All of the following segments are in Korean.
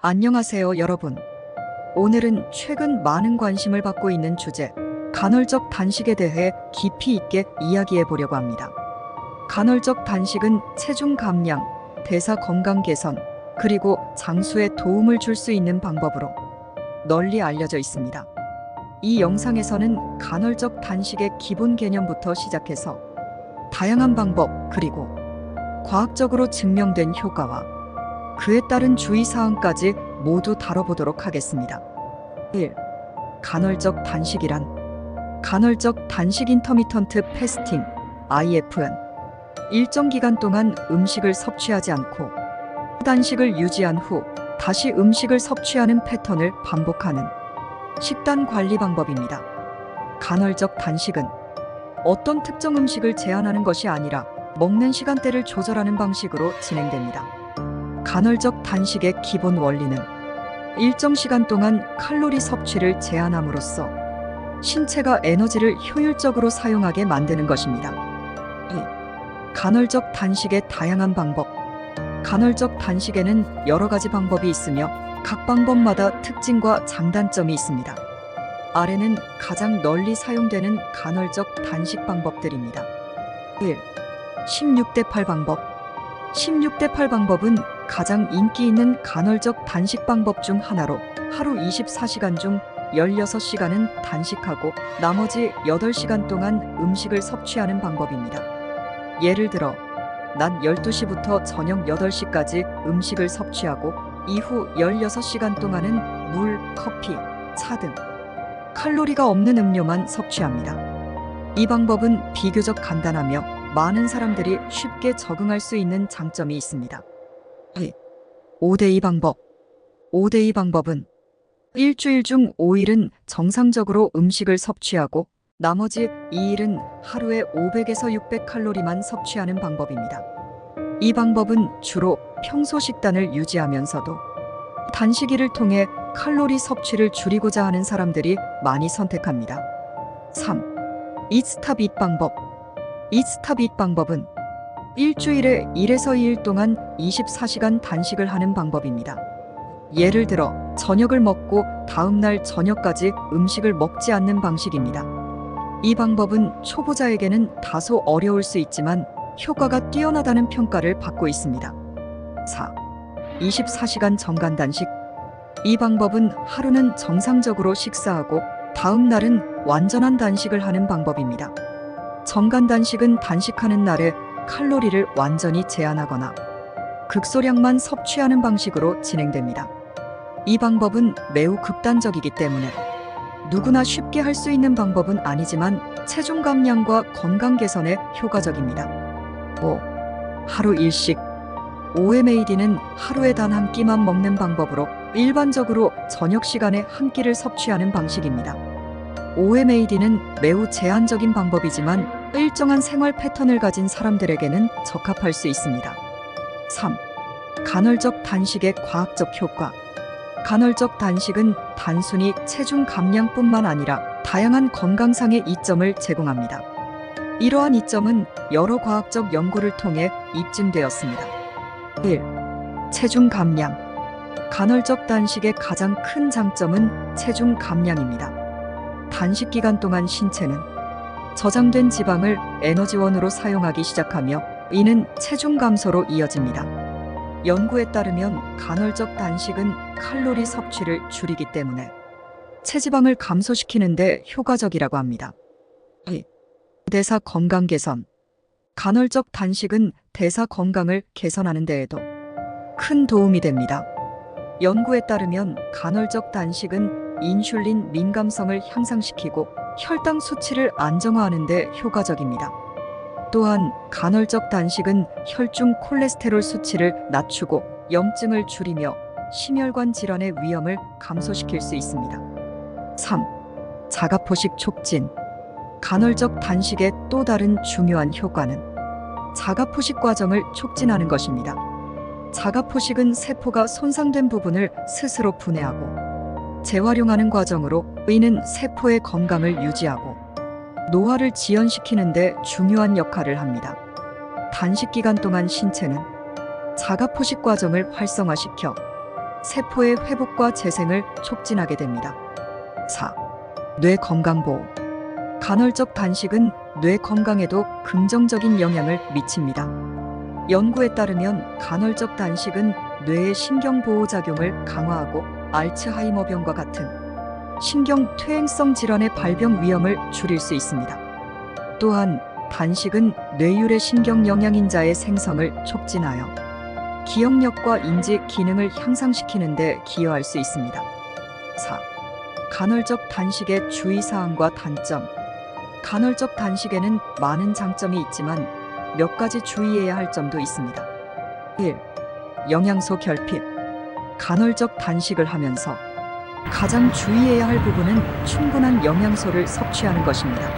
안녕하세요, 여러분. 오늘은 최근 많은 관심을 받고 있는 주제, 간헐적 단식에 대해 깊이 있게 이야기해 보려고 합니다. 간헐적 단식은 체중 감량, 대사 건강 개선, 그리고 장수에 도움을 줄 수 있는 방법으로 널리 알려져 있습니다. 이 영상에서는 간헐적 단식의 기본 개념부터 시작해서 다양한 방법, 그리고 과학적으로 증명된 효과와 그에 따른 주의사항까지 모두 다뤄보도록 하겠습니다. 1. 간헐적 단식이란 간헐적 단식 인터미턴트 패스팅 IF는 일정 기간 동안 음식을 섭취하지 않고 단식을 유지한 후 다시 음식을 섭취하는 패턴을 반복하는 식단 관리 방법입니다. 간헐적 단식은 어떤 특정 음식을 제한하는 것이 아니라 먹는 시간대를 조절하는 방식으로 진행됩니다. 간헐적 단식의 기본 원리는 일정 시간 동안 칼로리 섭취를 제한함으로써 신체가 에너지를 효율적으로 사용하게 만드는 것입니다. 2. 간헐적 단식의 다양한 방법. 간헐적 단식에는 여러 가지 방법이 있으며 각 방법마다 특징과 장단점이 있습니다. 아래는 가장 널리 사용되는 간헐적 단식 방법들입니다. 1. 16대 8 방법. 16대 8 방법은 가장 인기 있는 간헐적 단식 방법 중 하나로 하루 24시간 중 16시간은 단식하고 나머지 8시간 동안 음식을 섭취하는 방법입니다. 예를 들어 낮 12시부터 저녁 8시까지 음식을 섭취하고 이후 16시간 동안은 물, 커피, 차 등 칼로리가 없는 음료만 섭취합니다. 이 방법은 비교적 간단하며 많은 사람들이 쉽게 적응할 수 있는 장점이 있습니다. 5대2 방법. 5대2 방법은 일주일 중 5일은 정상적으로 음식을 섭취하고 나머지 2일은 하루에 500에서 600칼로리만 섭취하는 방법입니다. 이 방법은 주로 평소 식단을 유지하면서도 단식일을 통해 칼로리 섭취를 줄이고자 하는 사람들이 많이 선택합니다. 3. 이트스탑 잇 방법. 이트스탑 잇 방법은 일주일에 1에서 2일 동안 24시간 단식을 하는 방법입니다. 예를 들어 저녁을 먹고 다음날 저녁까지 음식을 먹지 않는 방식입니다. 이 방법은 초보자에게는 다소 어려울 수 있지만 효과가 뛰어나다는 평가를 받고 있습니다. 4. 24시간 정간 단식. 이 방법은 하루는 정상적으로 식사하고 다음 날은 완전한 단식을 하는 방법입니다. 정간 단식은 단식하는 날에 칼로리를 완전히 제한하거나 극소량만 섭취하는 방식으로 진행됩니다. 이 방법은 매우 극단적이기 때문에 누구나 쉽게 할 수 있는 방법은 아니지만 체중 감량과 건강 개선에 효과적입니다. 5. 하루 일식. OMAD는 하루에 단 한 끼만 먹는 방법으로 일반적으로 저녁 시간에 한 끼를 섭취하는 방식입니다. OMAD는 매우 제한적인 방법이지만 일정한 생활 패턴을 가진 사람들에게는 적합할 수 있습니다. 3. 간헐적 단식의 과학적 효과. 간헐적 단식은 단순히 체중 감량뿐만 아니라 다양한 건강상의 이점을 제공합니다. 이러한 이점은 여러 과학적 연구를 통해 입증되었습니다. 1. 체중 감량. 간헐적 단식의 가장 큰 장점은 체중 감량입니다. 단식 기간 동안 신체는 저장된 지방을 에너지원으로 사용하기 시작하며 이는 체중 감소로 이어집니다. 연구에 따르면 간헐적 단식은 칼로리 섭취를 줄이기 때문에 체지방을 감소시키는 데 효과적이라고 합니다. 2. 대사 건강 개선. 간헐적 단식은 대사 건강을 개선하는 데에도 큰 도움이 됩니다. 연구에 따르면 간헐적 단식은 인슐린 민감성을 향상시키고 혈당 수치를 안정화하는 데 효과적입니다. 또한 간헐적 단식은 혈중 콜레스테롤 수치를 낮추고 염증을 줄이며 심혈관 질환의 위험을 감소시킬 수 있습니다. 3. 자가포식 촉진. 간헐적 단식의 또 다른 중요한 효과는 자가포식 과정을 촉진하는 것입니다. 자가포식은 세포가 손상된 부분을 스스로 분해하고 재활용하는 과정으로 이는 세포의 건강을 유지하고 노화를 지연시키는 데 중요한 역할을 합니다. 단식 기간 동안 신체는 자가포식 과정을 활성화시켜 세포의 회복과 재생을 촉진하게 됩니다. 4. 뇌 건강 보호. 간헐적 단식은 뇌 건강에도 긍정적인 영향을 미칩니다. 연구에 따르면 간헐적 단식은 뇌의 신경 보호 작용을 강화하고 알츠하이머병과 같은 신경 퇴행성 질환의 발병 위험을 줄일 수 있습니다. 또한 단식은 뇌율의 신경 영양인자의 생성을 촉진하여 기억력과 인지 기능을 향상시키는 데 기여할 수 있습니다. 4. 간헐적 단식의 주의사항과 단점. 간헐적 단식에는 많은 장점이 있지만 몇 가지 주의해야 할 점도 있습니다. 1. 영양소 결핍. 간헐적 단식을 하면서 가장 주의해야 할 부분은 충분한 영양소를 섭취하는 것입니다.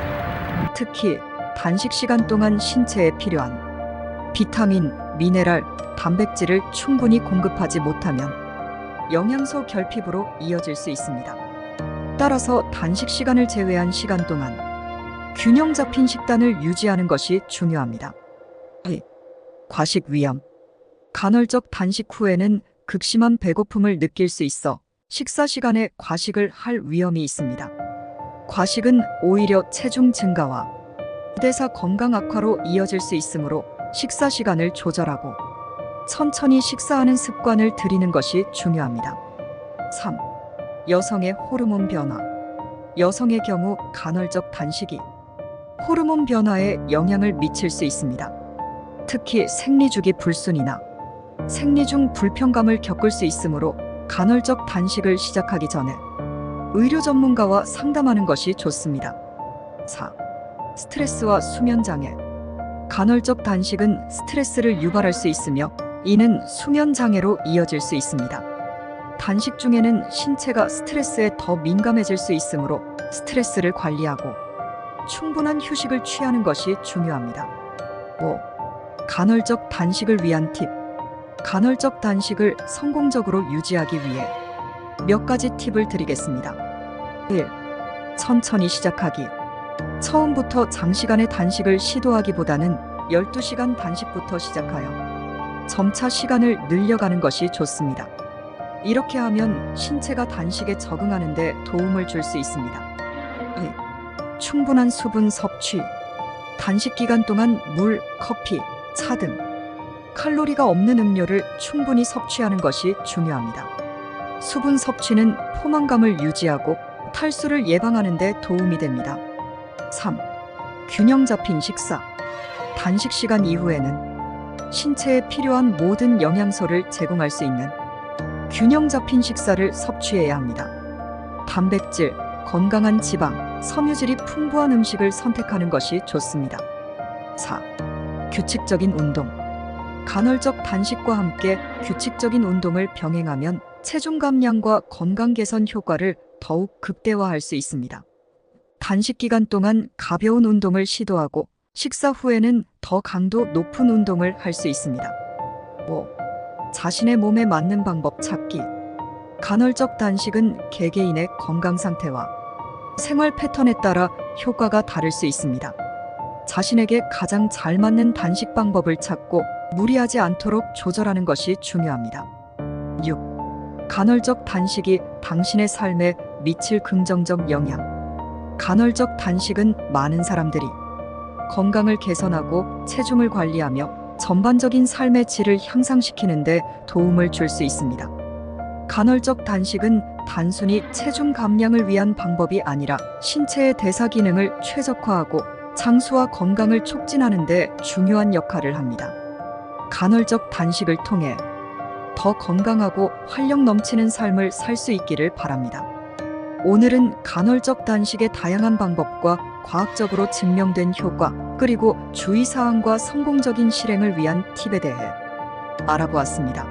특히 단식 시간 동안 신체에 필요한 비타민, 미네랄, 단백질을 충분히 공급하지 못하면 영양소 결핍으로 이어질 수 있습니다. 따라서 단식 시간을 제외한 시간 동안 균형 잡힌 식단을 유지하는 것이 중요합니다. 2. 과식 위험. 간헐적 단식 후에는 극심한 배고픔을 느낄 수 있어 식사 시간에 과식을 할 위험이 있습니다. 과식은 오히려 체중 증가와 대사 건강 악화로 이어질 수 있으므로 식사 시간을 조절하고 천천히 식사하는 습관을 들이는 것이 중요합니다. 3. 여성의 호르몬 변화. 여성의 경우 간헐적 단식이 호르몬 변화에 영향을 미칠 수 있습니다. 특히 생리주기 불순이나 생리 중 불편감을 겪을 수 있으므로 간헐적 단식을 시작하기 전에 의료 전문가와 상담하는 것이 좋습니다. 4. 스트레스와 수면 장애. 간헐적 단식은 스트레스를 유발할 수 있으며 이는 수면 장애로 이어질 수 있습니다. 단식 중에는 신체가 스트레스에 더 민감해질 수 있으므로 스트레스를 관리하고 충분한 휴식을 취하는 것이 중요합니다. 5. 간헐적 단식을 위한 팁. 간헐적 단식을 성공적으로 유지하기 위해 몇 가지 팁을 드리겠습니다. 1. 천천히 시작하기. 처음부터 장시간의 단식을 시도하기보다는 12시간 단식부터 시작하여 점차 시간을 늘려가는 것이 좋습니다. 이렇게 하면 신체가 단식에 적응하는 데 도움을 줄 수 있습니다. 2. 충분한 수분 섭취. 단식 기간 동안 물, 커피, 차 등 칼로리가 없는 음료를 충분히 섭취하는 것이 중요합니다. 수분 섭취는 포만감을 유지하고 탈수를 예방하는 데 도움이 됩니다. 3. 균형 잡힌 식사. 단식 시간 이후에는 신체에 필요한 모든 영양소를 제공할 수 있는 균형 잡힌 식사를 섭취해야 합니다. 단백질, 건강한 지방, 섬유질이 풍부한 음식을 선택하는 것이 좋습니다. 4. 규칙적인 운동. 간헐적 단식과 함께 규칙적인 운동을 병행하면 체중 감량과 건강 개선 효과를 더욱 극대화할 수 있습니다. 단식 기간 동안 가벼운 운동을 시도하고 식사 후에는 더 강도 높은 운동을 할 수 있습니다. 5. 자신의 몸에 맞는 방법 찾기. 간헐적 단식은 개개인의 건강 상태와 생활 패턴에 따라 효과가 다를 수 있습니다. 자신에게 가장 잘 맞는 단식 방법을 찾고 무리하지 않도록 조절하는 것이 중요합니다. 6. 간헐적 단식이 당신의 삶에 미칠 긍정적 영향. 간헐적 단식은 많은 사람들이 건강을 개선하고 체중을 관리하며 전반적인 삶의 질을 향상시키는 데 도움을 줄 수 있습니다. 간헐적 단식은 단순히 체중 감량을 위한 방법이 아니라 신체의 대사 기능을 최적화하고 장수와 건강을 촉진하는 데 중요한 역할을 합니다. 간헐적 단식을 통해 더 건강하고 활력 넘치는 삶을 살 수 있기를 바랍니다. 오늘은 간헐적 단식의 다양한 방법과 과학적으로 증명된 효과, 그리고 주의사항과 성공적인 실행을 위한 팁에 대해 알아보았습니다.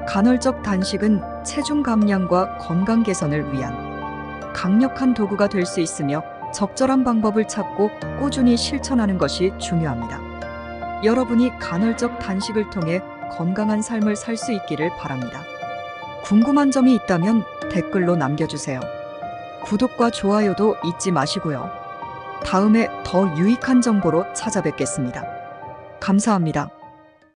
간헐적 단식은 체중 감량과 건강 개선을 위한 강력한 도구가 될 수 있으며 적절한 방법을 찾고 꾸준히 실천하는 것이 중요합니다. 여러분이 간헐적 단식을 통해 건강한 삶을 살 수 있기를 바랍니다. 궁금한 점이 있다면 댓글로 남겨주세요. 구독과 좋아요도 잊지 마시고요. 다음에 더 유익한 정보로 찾아뵙겠습니다. 감사합니다.